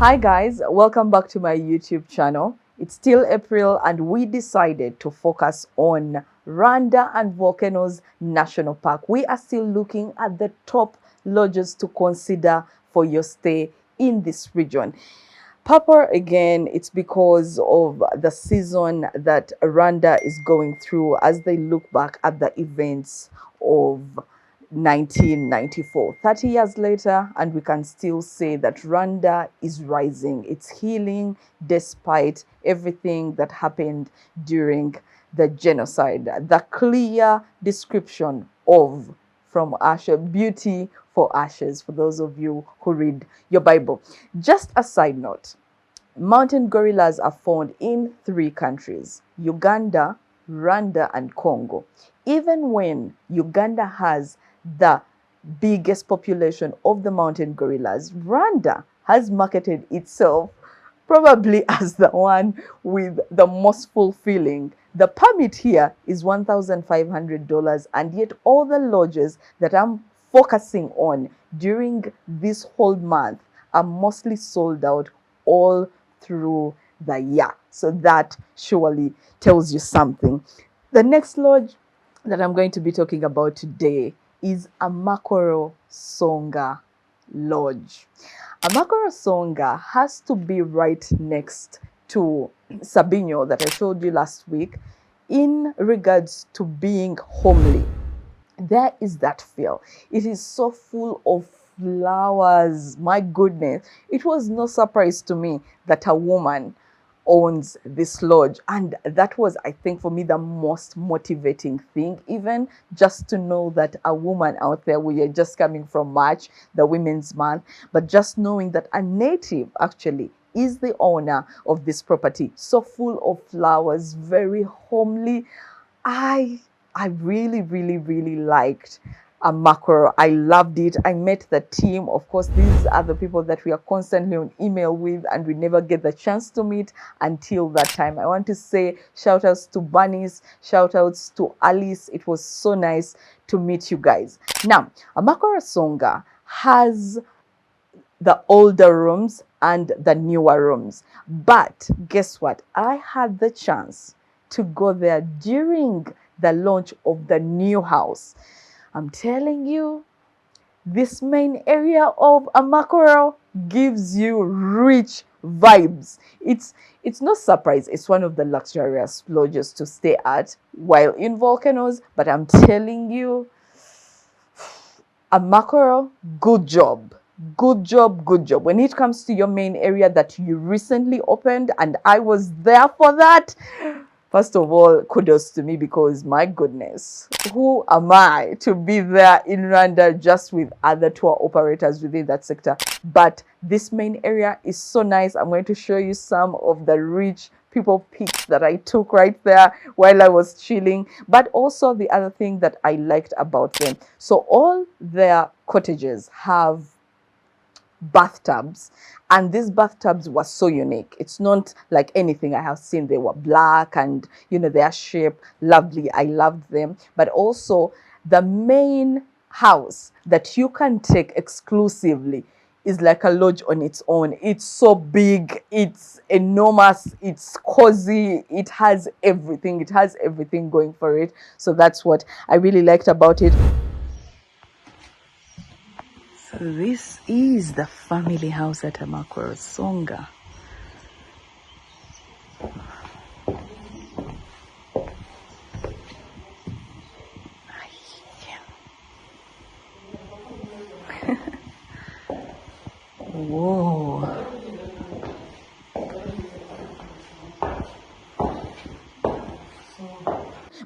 Hi guys, welcome back to my YouTube channel. It's still April and we decided to focus on Rwanda and Volcanoes National Park. We are still looking at the top lodges to consider for your stay in this region. Papa, again, it's because of the season that Rwanda is going through as they look back at the events of 1994. 30 years later, and we can still say that Rwanda is rising. It's healing despite everything that happened during the genocide. The clear description of From Ashes, Beauty for Ashes, for those of you who read your Bible. Just a side note, mountain gorillas are found in 3 countries: Uganda, Rwanda, and Congo. Even when Uganda has the biggest population of the mountain gorillas, Rwanda has marketed itself probably as the one with the most fulfilling. The permit here is $1,500, and yet all the lodges that I'm focusing on during this whole month are mostly sold out all through the year. So that surely tells you something. The next lodge that I'm going to be talking about today is Amakoro Songa Lodge. Amakoro Songa has to be right next to Sabinho that I showed you last week in regards to being homely. There is that feel. It is so full of flowers. My goodness. It was no surprise to me that a woman owns this lodge, and that was, I think, for me the most motivating thing, even just to know that a woman out there, we are just coming from March, the Women's Month, but just knowing that a native actually is the owner of this property, so full of flowers, very homely. I really liked Amakoro. I loved it. I met the team. Of course, these are the people that we are constantly on email with, and we never get the chance to meet until that time. I want to say shout outs to Bunnies, shout outs to Alice. It was so nice to meet you guys. Now, Amakoro Songa has the older rooms and the newer rooms. But guess what? I had the chance to go there during the launch of the new house. I'm telling you, this main area of Amakoro gives you rich vibes. It's no surprise. It's one of the luxurious lodges to stay at while in Volcanoes. But I'm telling you, Amakoro, good job. Good job, good job. When it comes to your main area that you recently opened, and I was there for that, first of all, kudos to me, because my goodness, who am I to be there in Rwanda just with other tour operators within that sector? But this main area is so nice. I'm going to show you some of the rich people pics that I took right there while I was chilling. But also the other thing that I liked about them, so all their cottages have bathtubs, and these bathtubs were so unique. It's not like anything I have seen. They were black and their shape lovely. I loved them. But also the main house that you can take exclusively is like a lodge on its own. It's so big, it's enormous, it's cozy, it has everything. It has everything going for it. So that's what I really liked about it. So this is the family house at Amakoro Songa. Whoa.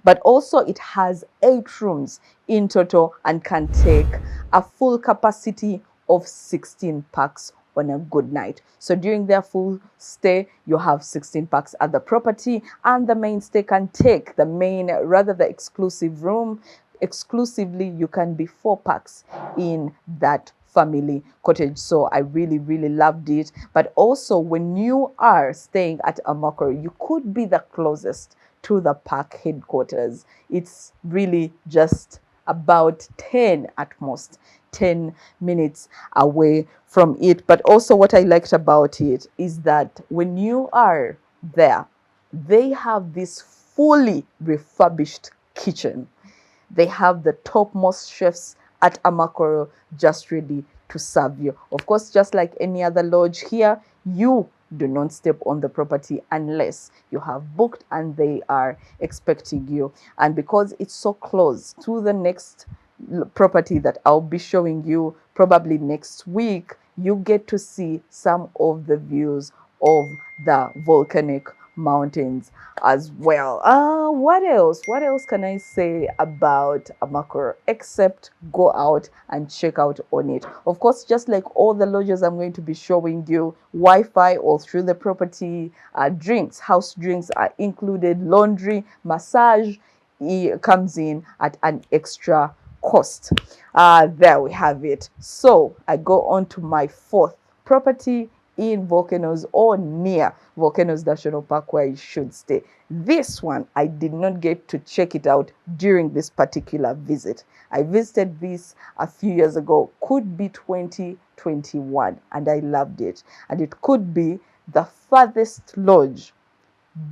But also it has 8 rooms in total and can take a full capacity of 16 packs on a good night. So during their full stay, you have 16 packs at the property, and the main stay can take the exclusive room. Exclusively, you can be 4 packs in that family cottage. So I really loved it. But also, when you are staying at Amakoro, you could be the closest to the park headquarters. It's really just about 10 at most, 10 minutes away from it. But also what I liked about it is that when you are there, they have this fully refurbished kitchen. They have the topmost chefs at Amakoro just ready to serve you. Of course, just like any other lodge here, you do not step on the property unless you have booked and they are expecting you. And because it's so close to the next property that I'll be showing you probably next week, you get to see some of the views of the volcanic mountains as well. What else? What else can I say about Amakoro except go out and check out on it? Of course, just like all the lodges I'm going to be showing you, Wi-Fi all through the property, drinks, house drinks are included, laundry, massage comes in at an extra cost. There we have it. So I go on to my fourth property in Volcanoes or near Volcanoes National Park where you should stay. This one, I did not get to check it out during this particular visit. I visited this a few years ago, could be 2021, and I loved it. And it could be the farthest lodge,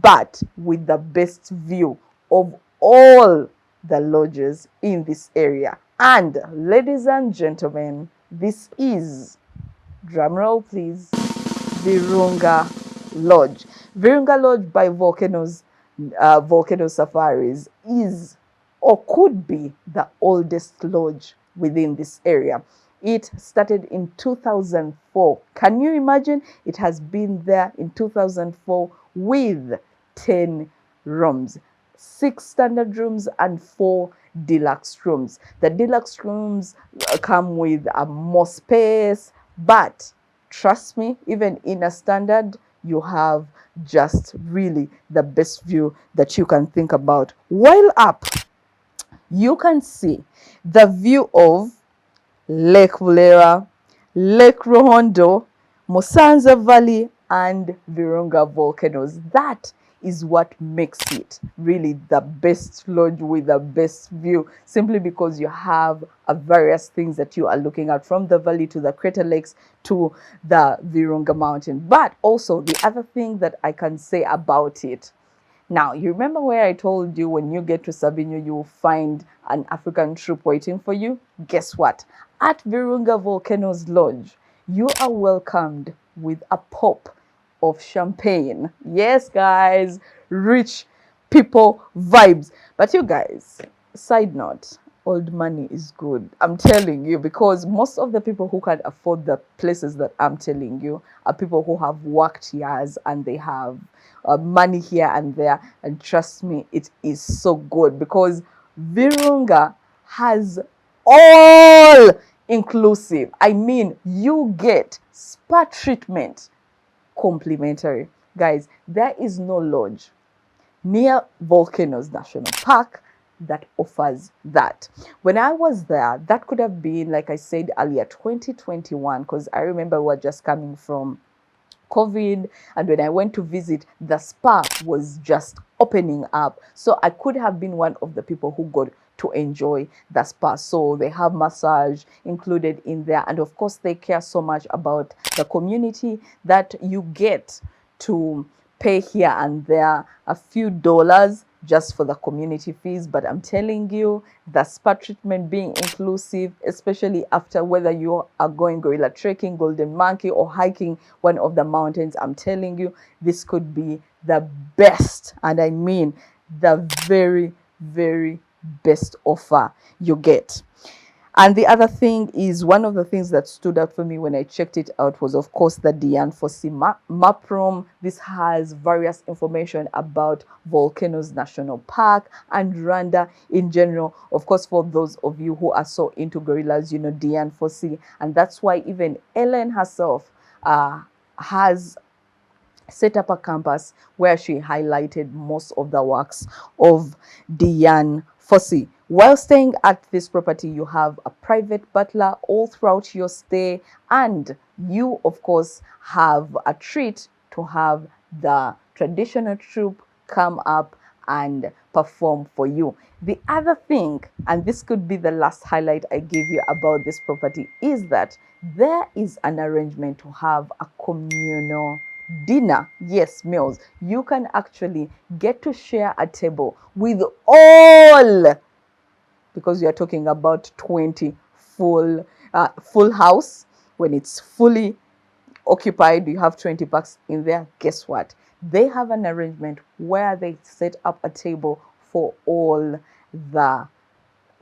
but with the best view of all the lodges in this area. And ladies and gentlemen, this is, drumroll please, Virunga Lodge. Virunga Lodge by Volcanoes, Volcano Safaris is or could be the oldest lodge within this area. It started in 2004. Can you imagine? It has been there in 2004 with 10 rooms, 6 standard rooms and 4 deluxe rooms. The deluxe rooms come with more space, but trust me, even in a standard, you have just really the best view that you can think about. While up, you can see the view of Lake Bulera, Lake Ruhondo, Musanze Valley, and Virunga volcanoes. That is what makes it really the best lodge with the best view, simply because you have various things that you are looking at, from the valley to the crater lakes to the Virunga mountain. But also the other thing that I can say about it, now, you remember where I told you when you get to Sabinyo, you will find an African troop waiting for you? Guess what? At Virunga Volcanoes Lodge, you are welcomed with a pop of champagne. Yes, guys, rich people vibes. But you guys, side note, old money is good. I'm telling you, because most of the people who can afford the places that I'm telling you are people who have worked years and they have money here and there. And trust me, it is so good because Virunga has all inclusive. I mean, you get spa treatment complimentary. Guys, there is no lodge near Volcanoes National Park that offers that. When I was there, that could have been, like I said earlier, 2021, because I remember we were just coming from COVID, and when I went to visit, the spa was just opening up. So I could have been one of the people who got to enjoy the spa. So they have massage included in there. And of course, they care so much about the community that you get to pay here and there a few dollars just for the community fees. But I'm telling you, the spa treatment being inclusive, especially after whether you are going gorilla trekking, golden monkey, or hiking one of the mountains, I'm telling you, this could be the best, and I mean the very, very best offer you get. And the other thing is, one of the things that stood out for me when I checked it out was, of course, the Dian Fossey map room. This has various information about Volcanoes National Park and Rwanda in general. Of course, for those of you who are so into gorillas, you know Dian Fossey. And that's why even Ellen herself has set up a campus where she highlighted most of the works of Dian Fossey. While staying at this property, you have a private butler all throughout your stay, and you, of course, have a treat to have the traditional troupe come up and perform for you. The other thing, and this could be the last highlight I give you about this property, is that there is an arrangement to have a communal dinner. Yes, meals. You can actually get to share a table with all, because we are talking about 20 full house. When it's fully occupied, you have 20 bucks in there. Guess what? They have an arrangement where they set up a table for all the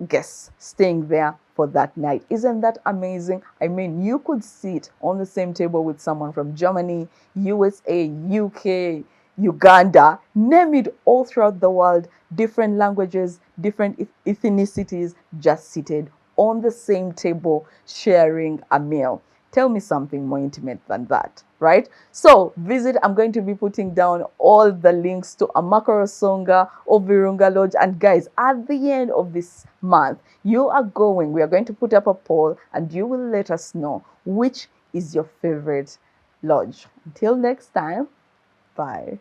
guests staying there for that night. Isn't that amazing? I mean, you could sit on the same table with someone from Germany, USA, UK, Uganda, name it, all throughout the world, different languages, different ethnicities, just seated on the same table sharing a meal. Tell me something more intimate than that, right? So visit, I'm going to be putting down all the links to Amakoro, Songa or Virunga Lodge. And guys, at the end of this month, we are going to put up a poll and you will let us know which is your favorite lodge. Until next time, bye.